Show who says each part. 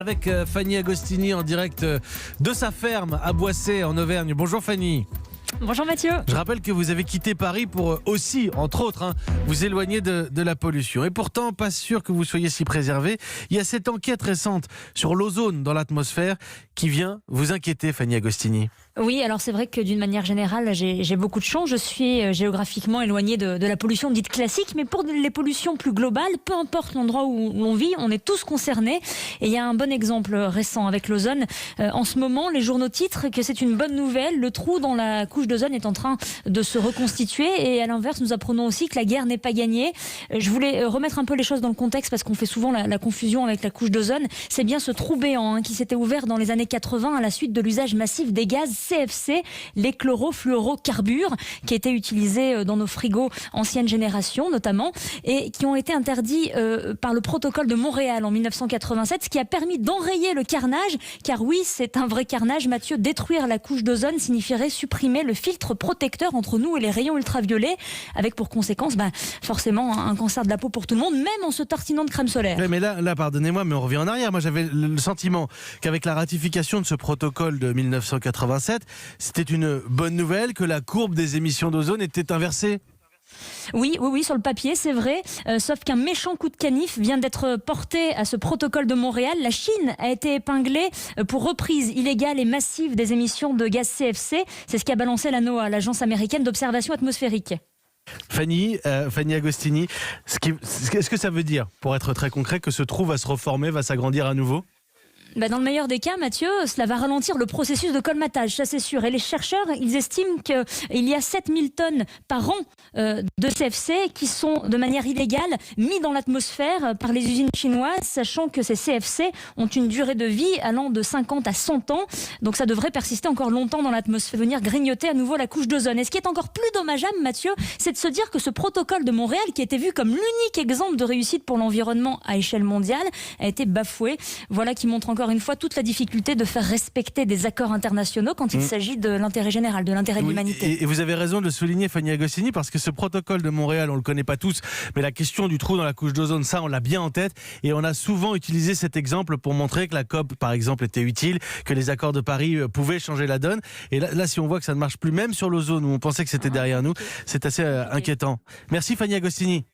Speaker 1: Avec Fanny Agostini en direct de sa ferme à Boissé en Auvergne. Bonjour Fanny.
Speaker 2: Bonjour Mathieu.
Speaker 1: Je rappelle que vous avez quitté Paris pour aussi, entre autres, vous éloigner de la pollution. Et pourtant, pas sûr que vous soyez si préservé. Il y a cette enquête récente sur l'ozone dans l'atmosphère qui vient vous inquiéter, Fanny Agostini.
Speaker 2: Oui, alors c'est vrai que d'une manière générale, j'ai beaucoup de chance. Je suis géographiquement éloignée de la pollution dite classique, mais pour les pollutions plus globales, peu importe l'endroit où l'on vit, on est tous concernés. Et il y a un bon exemple récent avec l'ozone. En ce moment, les journaux titrent que c'est une bonne nouvelle. Le trou dans la couche d'ozone est en train de se reconstituer. Et à l'inverse, nous apprenons aussi que la guerre n'est pas gagnée. Je voulais remettre un peu les choses dans le contexte parce qu'on fait souvent la confusion avec la couche d'ozone. C'est bien ce trou béant qui s'était ouvert dans les années 80 à la suite de l'usage massif des gaz CFC, les chlorofluorocarbures, qui étaient utilisés dans nos frigos ancienne génération notamment, et qui ont été interdits par le protocole de Montréal en 1987, ce qui a permis d'enrayer le carnage, car oui, c'est un vrai carnage, Mathieu, détruire la couche d'ozone signifierait supprimer le filtre protecteur entre nous et les rayons ultraviolets, avec pour conséquence forcément un cancer de la peau pour tout le monde, même en se tartinant de crème solaire.
Speaker 1: Oui, mais là, pardonnez-moi, mais on revient en arrière. Moi, j'avais le sentiment qu'avec la ratification de ce protocole de 1987, c'était une bonne nouvelle, que la courbe des émissions d'ozone était inversée.
Speaker 2: Oui, sur le papier, c'est vrai, sauf qu'un méchant coup de canif vient d'être porté à ce protocole de Montréal. La Chine a été épinglée pour reprise illégale et massive des émissions de gaz CFC. C'est ce qu'a balancé la NOAA, l'agence américaine d'observation atmosphérique.
Speaker 1: Fanny Agostini, est-ce que ça veut dire, pour être très concret, que ce trou va se reformer, va s'agrandir à nouveau ?
Speaker 2: Dans le meilleur des cas, Mathieu, cela va ralentir le processus de colmatage, ça c'est sûr. Et les chercheurs, ils estiment qu'il y a 7000 tonnes par an de CFC qui sont de manière illégale mis dans l'atmosphère par les usines chinoises, sachant que ces CFC ont une durée de vie allant de 50 à 100 ans. Donc ça devrait persister encore longtemps dans l'atmosphère, venir grignoter à nouveau la couche d'ozone. Et ce qui est encore plus dommageable, Mathieu, c'est de se dire que ce protocole de Montréal, qui était vu comme l'unique exemple de réussite pour l'environnement à échelle mondiale, a été bafoué. Voilà qui montre encore une fois toute la difficulté de faire respecter des accords internationaux quand il s'agit de l'intérêt général, de l'intérêt de l'humanité.
Speaker 1: Et vous avez raison de le souligner, Fanny Agostini, parce que ce protocole de Montréal, on ne le connaît pas tous, mais la question du trou dans la couche d'ozone, ça, on l'a bien en tête. Et on a souvent utilisé cet exemple pour montrer que la COP, par exemple, était utile, que les accords de Paris pouvaient changer la donne. Et là, si on voit que ça ne marche plus, même sur l'ozone, où on pensait que c'était derrière nous, c'est assez inquiétant. Merci, Fanny Agostini.